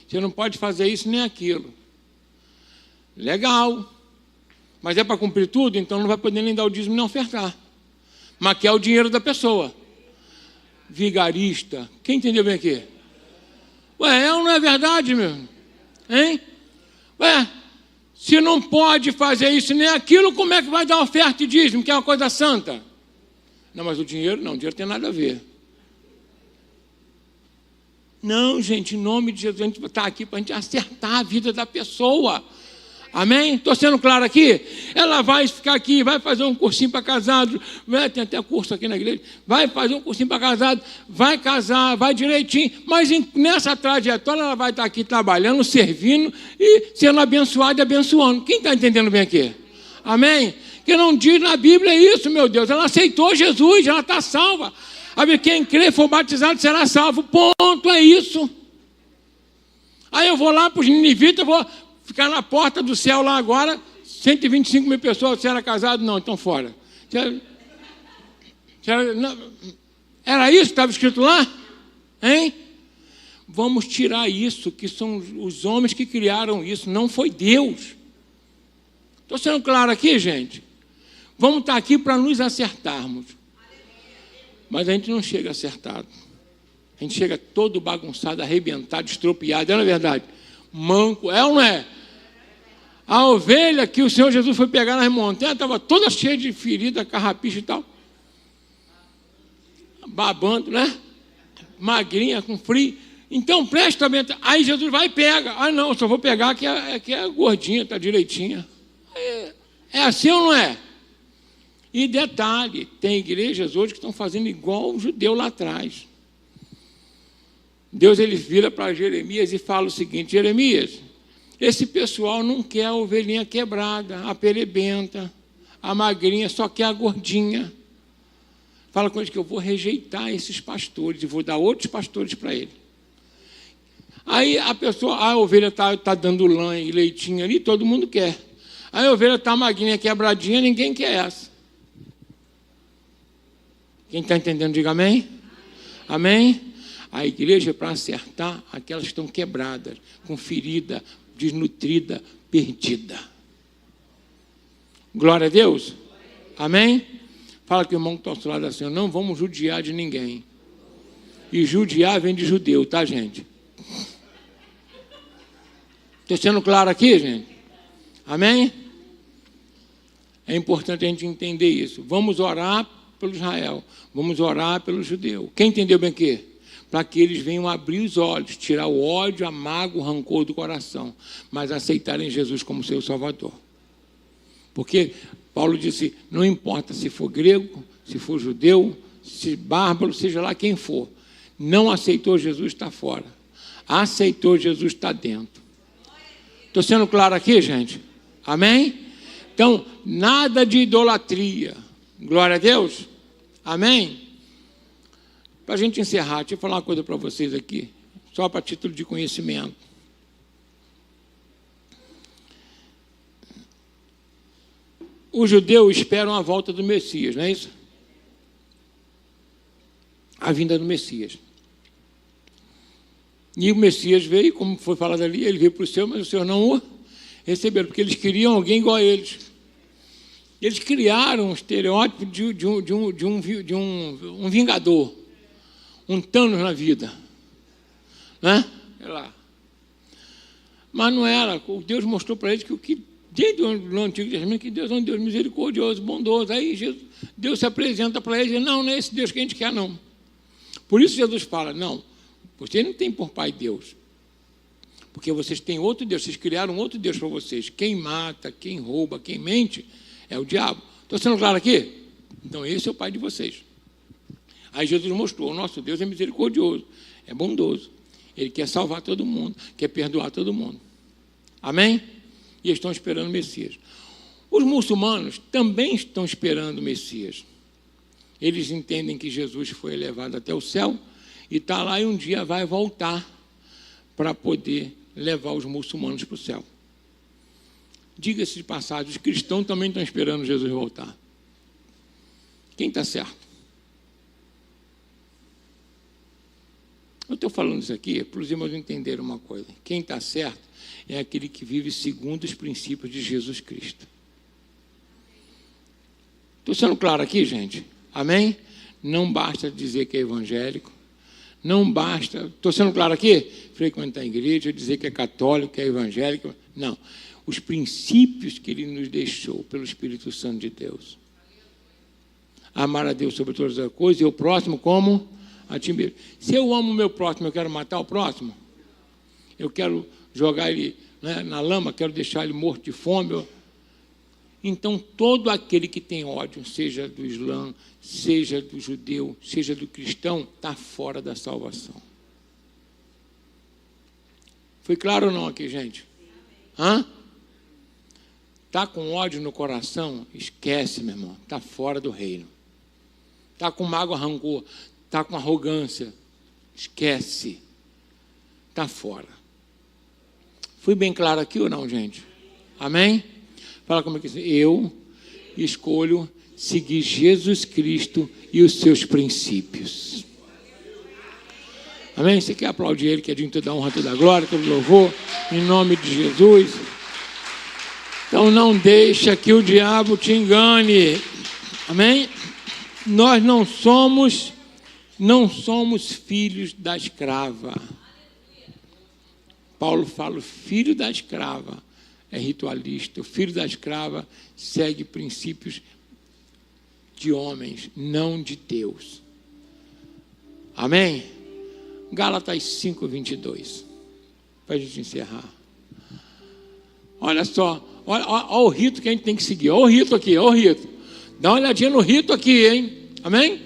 você não pode fazer isso nem aquilo. Legal, mas é para cumprir tudo, então não vai poder nem dar o dízimo nem ofertar. Mas quer o dinheiro da pessoa. Vigarista, quem entendeu bem aqui? Ué, é ou não é verdade, meu? Hein? Ué, se não pode fazer isso nem aquilo, como é que vai dar oferta e dízimo, que é uma coisa santa? Não, mas o dinheiro não, o dinheiro tem nada a ver. Não, gente, em nome de Jesus, a gente está aqui para a gente acertar a vida da pessoa. Amém? Estou sendo claro aqui? Ela vai ficar aqui, vai fazer um cursinho para casado, tem até curso aqui na igreja, vai fazer um cursinho para casado, vai casar, vai direitinho, mas nessa trajetória ela vai estar aqui trabalhando, servindo e sendo abençoada e abençoando. Quem está entendendo bem aqui? Amém? Que não diz na Bíblia isso, meu Deus, ela aceitou Jesus, ela está salva. Quem crê e for batizado será salvo, ponto, é isso. Aí eu vou lá para os ninivitas, eu vou ficar na porta do céu lá agora, 125 mil pessoas, você era casado? Não, então fora. Era isso que estava escrito lá? Hein? Vamos tirar isso, que são os homens que criaram isso, não foi Deus. Estou sendo claro aqui, gente? Vamos estar aqui para nos acertarmos. Mas a gente não chega acertado. A gente chega todo bagunçado, arrebentado, estropiado, não é verdade? Manco, é ou não é? A ovelha que o Senhor Jesus foi pegar nas montanhas estava toda cheia de ferida, carrapicho e tal. Babando, né? magrinha, com frio. Então, presta atenção. Aí Jesus vai e pega. Ah, não, só vou pegar que é gordinha, está direitinha. É assim ou não é? E detalhe, tem igrejas hoje que estão fazendo igual o judeu lá atrás. Deus, ele vira para Jeremias e fala o seguinte: Jeremias, esse pessoal não quer a ovelhinha quebrada, a perebenta, a magrinha, só quer a gordinha. Fala com eles que eu vou rejeitar esses pastores e vou dar outros pastores para ele. Aí a ovelha está dando lã e leitinho ali, todo mundo quer. Aí a ovelha está magrinha, quebradinha, ninguém quer essa. Quem está entendendo, diga amém. Amém? A igreja é para acertar aquelas que estão quebradas, com ferida, desnutrida, perdida. Glória a Deus. Amém? Fala que o irmão que está ao seu lado assim: não vamos judiar de ninguém. E judiar vem de judeu, tá, gente? Estou sendo claro aqui, gente? Amém? É importante a gente entender isso. Vamos orar pelo Israel. Vamos orar pelo judeu. Quem entendeu bem aqui? Para que eles venham abrir os olhos, tirar o ódio, a mágoa, o rancor do coração, mas aceitarem Jesus como seu Salvador. Porque Paulo disse: não importa se for grego, se for judeu, se bárbaro, seja lá quem for, não aceitou Jesus, está fora. Aceitou Jesus, está dentro. Estou sendo claro aqui, gente? Amém? Então, nada de idolatria. Glória a Deus. Amém? Para a gente encerrar, deixa eu falar uma coisa para vocês aqui, só para título de conhecimento. Os judeus esperam a volta do Messias, não é isso? A vinda do Messias. E o Messias veio, como foi falado ali, ele veio para o céu, mas os seus não o receberam, porque eles queriam alguém igual a eles. Eles criaram um estereótipo de um vingador, um Thanos na vida, né? Sei lá. Mas não era. Deus mostrou para eles que o que desde o Antigo Testamento, que Deus é um Deus misericordioso, bondoso. Aí Deus se apresenta para eles e diz: não é esse Deus que a gente quer, não. Por isso Jesus fala: não, vocês não têm por pai Deus, porque vocês têm outro Deus, vocês criaram outro Deus para vocês. Quem mata, quem rouba, quem mente é o diabo. Estou sendo claro aqui? Então esse é o pai de vocês. Aí Jesus mostrou: o nosso Deus é misericordioso, é bondoso. Ele quer salvar todo mundo, quer perdoar todo mundo. Amém? E eles estão esperando o Messias. Os muçulmanos também estão esperando o Messias. Eles entendem que Jesus foi elevado até o céu e está lá e um dia vai voltar para poder levar os muçulmanos para o céu. Diga-se de passagem, os cristãos também estão esperando Jesus voltar. Quem está certo? Eu estou falando isso aqui para os irmãos entenderem uma coisa. Quem está certo é aquele que vive segundo os princípios de Jesus Cristo. Estou sendo claro aqui, gente? Amém? Não basta dizer que é evangélico. Não basta... Estou sendo claro aqui? Frequentar a igreja, dizer que é católico, que é evangélico. Não. Os princípios que ele nos deixou pelo Espírito Santo de Deus. Amar a Deus sobre todas as coisas e o próximo como a ti mesmo. Se eu amo o meu próximo, eu quero matar o próximo? Eu quero jogar ele, né, na lama, quero deixar ele morto de fome? Então, todo aquele que tem ódio, seja do Islã, seja do judeu, seja do cristão, está fora da salvação. Foi claro ou não aqui, gente? Hã? Está com ódio no coração? Esquece, meu irmão. Está fora do reino. Está com mágoa, rancor. Está com arrogância? Esquece. Está fora. Fui bem claro aqui ou não, gente? Amém? Fala como é que é. Eu escolho seguir Jesus Cristo e os seus princípios. Amém? Você quer aplaudir ele, que é digno de toda honra, toda glória, todo louvor, em nome de Jesus. Então não deixa que o diabo te engane. Amém? Nós não somos filhos da escrava. Paulo fala: o filho da escrava é ritualista, o filho da escrava segue princípios de homens, não de Deus. Amém? Gálatas 5:22, para a gente encerrar. Olha só, olha o rito que a gente tem que seguir. Olha o rito aqui, olha o rito. Dá uma olhadinha no rito aqui, hein? Amém?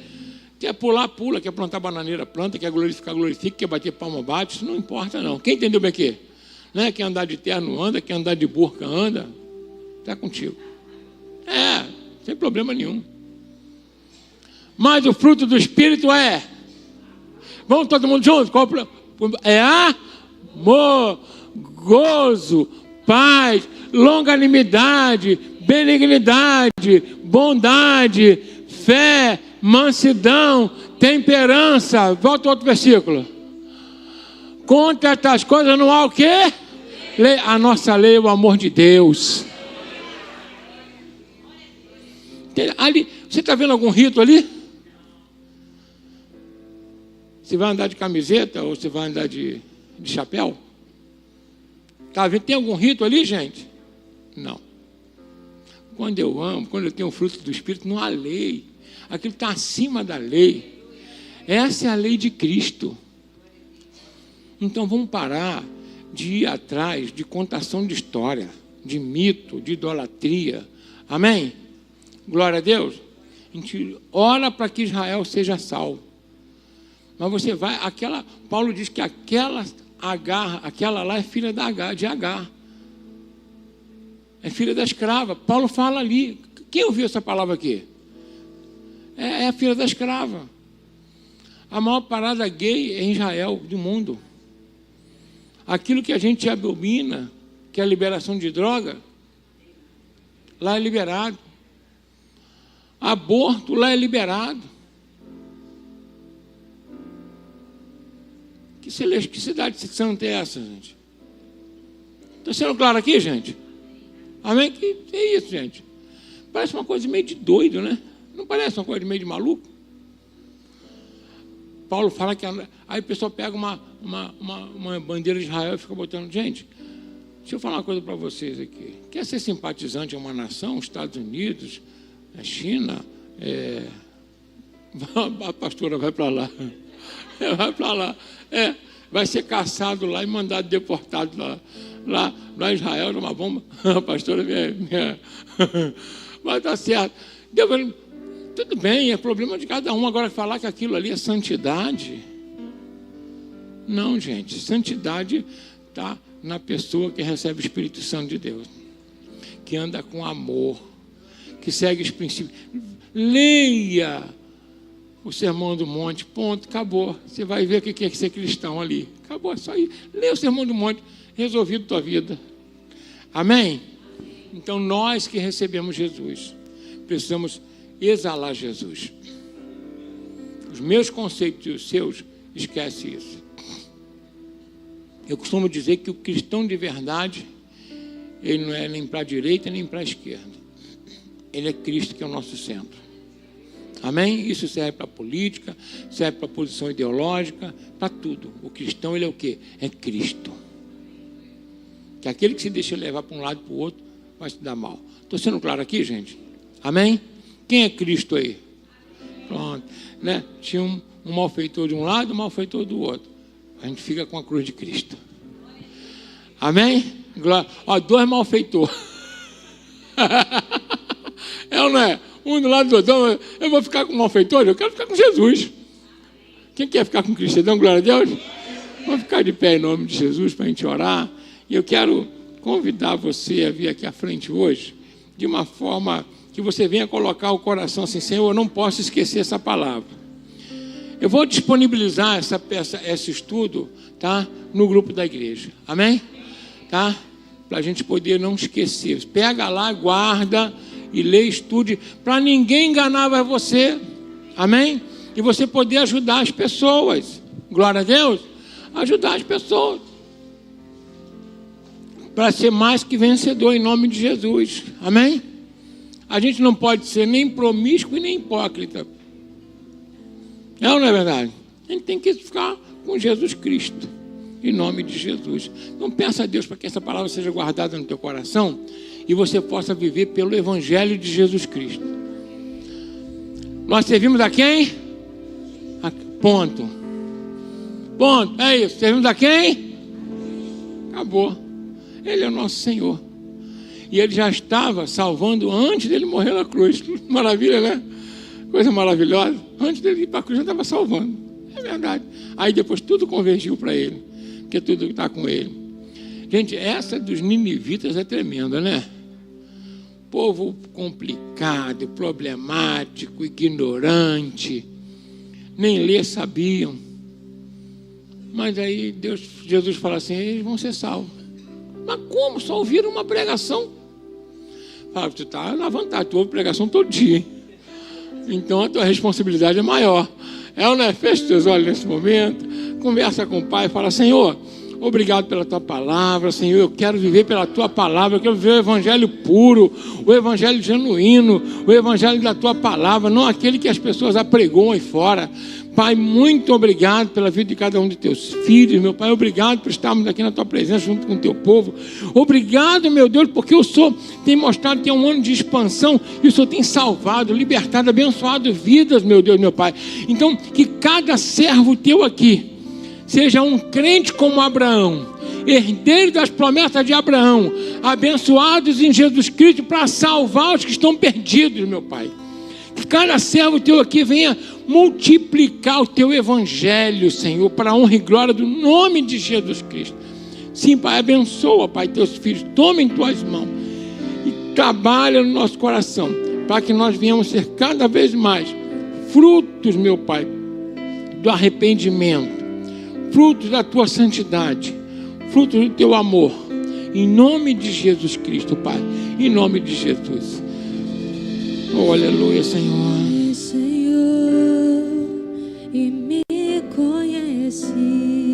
Quer pular, pula. Quer plantar bananeira, planta. Quer glorificar, glorifica. Quer bater palma, bate. Isso não importa, não. Quem entendeu bem aqui? Né? Quer andar de terno, anda. Quer andar de burca, anda. Está contigo. Sem problema nenhum. Mas o fruto do Espírito é... Vamos todo mundo junto? É amor, gozo, paz, longanimidade, benignidade, bondade, fé, mansidão, temperança. Volta outro versículo. Contra estas coisas não há o quê? A nossa lei é o amor de Deus. Ali, você está vendo algum rito ali? Você vai andar de camiseta ou você vai andar de chapéu? Tá vendo? Tem algum rito ali, gente? Não. Quando eu amo, quando eu tenho o fruto do Espírito, não há lei. Aquilo está acima da lei. Essa é a lei de Cristo. Então vamos parar de ir atrás de contação de história, de mito, de idolatria. Amém? Glória a Deus. A gente ora para que Israel seja salvo. Mas você vai, Paulo diz que aquela lá é filha de Agar. É filha da escrava. Paulo fala ali. Quem ouviu essa palavra aqui? É a filha da escrava. A maior parada gay é em Israel, do mundo. Aquilo que a gente abomina, que é a liberação de droga, lá é liberado. Aborto lá é liberado. Que cidade santa é essa, gente? Está sendo claro aqui, gente? Amém? Que é isso, gente? Parece uma coisa meio de doido, né? Não parece uma coisa meio de maluco? Paulo fala que... Aí o pessoal pega uma bandeira de Israel e fica botando... Gente, deixa eu falar uma coisa para vocês aqui. Quer ser simpatizante a uma nação, Estados Unidos, a China... A pastora vai para lá. Vai para lá. Vai ser caçado lá e mandado deportado lá em Israel, numa bomba. A pastora vai estar certo. Tudo bem, é problema de cada um. Agora, falar que aquilo ali é santidade. Não, gente. Santidade está na pessoa que recebe o Espírito Santo de Deus, que anda com amor, que segue os princípios. Leia o Sermão do Monte, ponto, acabou. Você vai ver o que é ser cristão ali. Acabou, é só isso. Leia o Sermão do Monte, resolvido a tua vida. Amém? Então, nós que recebemos Jesus, precisamos exalar Jesus. Os meus conceitos e os seus, esquece isso. Eu costumo dizer que o cristão de verdade, ele não é nem para a direita nem para a esquerda. Ele é Cristo que é o nosso centro. Amém? Isso serve para a política, serve para a posição ideológica, para tudo. O cristão, ele é o quê? É Cristo. Que aquele que se deixa levar para um lado e para o outro, vai se dar mal. Estou sendo claro aqui, gente? Amém? Quem é Cristo aí? Pronto. Né? Tinha um malfeitor de um lado e um malfeitor do outro. A gente fica com a cruz de Cristo. Amém? Ó, 2 malfeitores. É ou não é? Um do lado do outro. Eu vou ficar com o malfeitor? Eu quero ficar com Jesus. Quem quer ficar com Cristo? Dão glória a Deus? Vamos ficar de pé em nome de Jesus para a gente orar. E eu quero convidar você a vir aqui à frente hoje, de uma forma que você venha colocar o coração assim: Senhor, eu não posso esquecer essa palavra. Eu vou disponibilizar esse estudo, tá, no grupo da igreja. Amém? Tá? Para a gente poder não esquecer. Pega lá, guarda e lê, estude, para ninguém enganar você. Amém? E você poder ajudar as pessoas. Glória a Deus. Ajudar as pessoas. Para ser mais que vencedor em nome de Jesus. Amém? A gente não pode ser nem promíscuo e nem hipócrita. É ou não é verdade? A gente tem que ficar com Jesus Cristo, em nome de Jesus. Então peça a Deus para que essa palavra seja guardada no teu coração e você possa viver pelo Evangelho de Jesus Cristo. Nós servimos a quem? Ponto. Ponto. É isso. Servimos a quem? Acabou. Ele é o nosso Senhor. E ele já estava salvando antes dele morrer na cruz. Maravilha, né? Coisa maravilhosa. Antes dele ir para a cruz, já estava salvando. É verdade. Aí depois tudo convergiu para ele. Porque tudo está com ele. Gente, essa dos ninivitas é tremenda, né? Povo complicado, problemático, ignorante. Nem ler sabiam. Mas aí Jesus fala assim, eles vão ser salvos. Mas como? Só ouviram uma pregação. Fala, tu está na vantagem, tu ouve pregação todo dia, hein? Então a tua responsabilidade é maior. É ou não é? Fecha os teus olhos nesse momento, conversa com o Pai, fala, Senhor, obrigado pela tua palavra, Senhor, eu quero viver pela tua palavra, eu quero viver o evangelho puro, o evangelho genuíno, o evangelho da tua palavra, não aquele que as pessoas apregoam aí fora. Pai, muito obrigado pela vida de cada um de teus filhos, meu Pai, obrigado por estarmos aqui na tua presença junto com o teu povo, obrigado, meu Deus, porque o Senhor tem mostrado que é um ano de expansão, e o Senhor tem salvado, libertado, abençoado vidas, meu Deus, meu Pai. Então, que cada servo teu aqui seja um crente como Abraão, herdeiro das promessas de Abraão, abençoados em Jesus Cristo para salvar os que estão perdidos, meu Pai. Que cada servo teu aqui venha multiplicar o teu evangelho, Senhor, para a honra e glória do nome de Jesus Cristo. Sim, Pai, abençoa, Pai, teus filhos, toma em tuas mãos e trabalha no nosso coração, para que nós venhamos ser cada vez mais frutos, meu Pai, do arrependimento, frutos da tua santidade, frutos do teu amor, em nome de Jesus Cristo, Pai, em nome de Jesus. Oh, aleluia, Senhor. Senhor, e me conhece.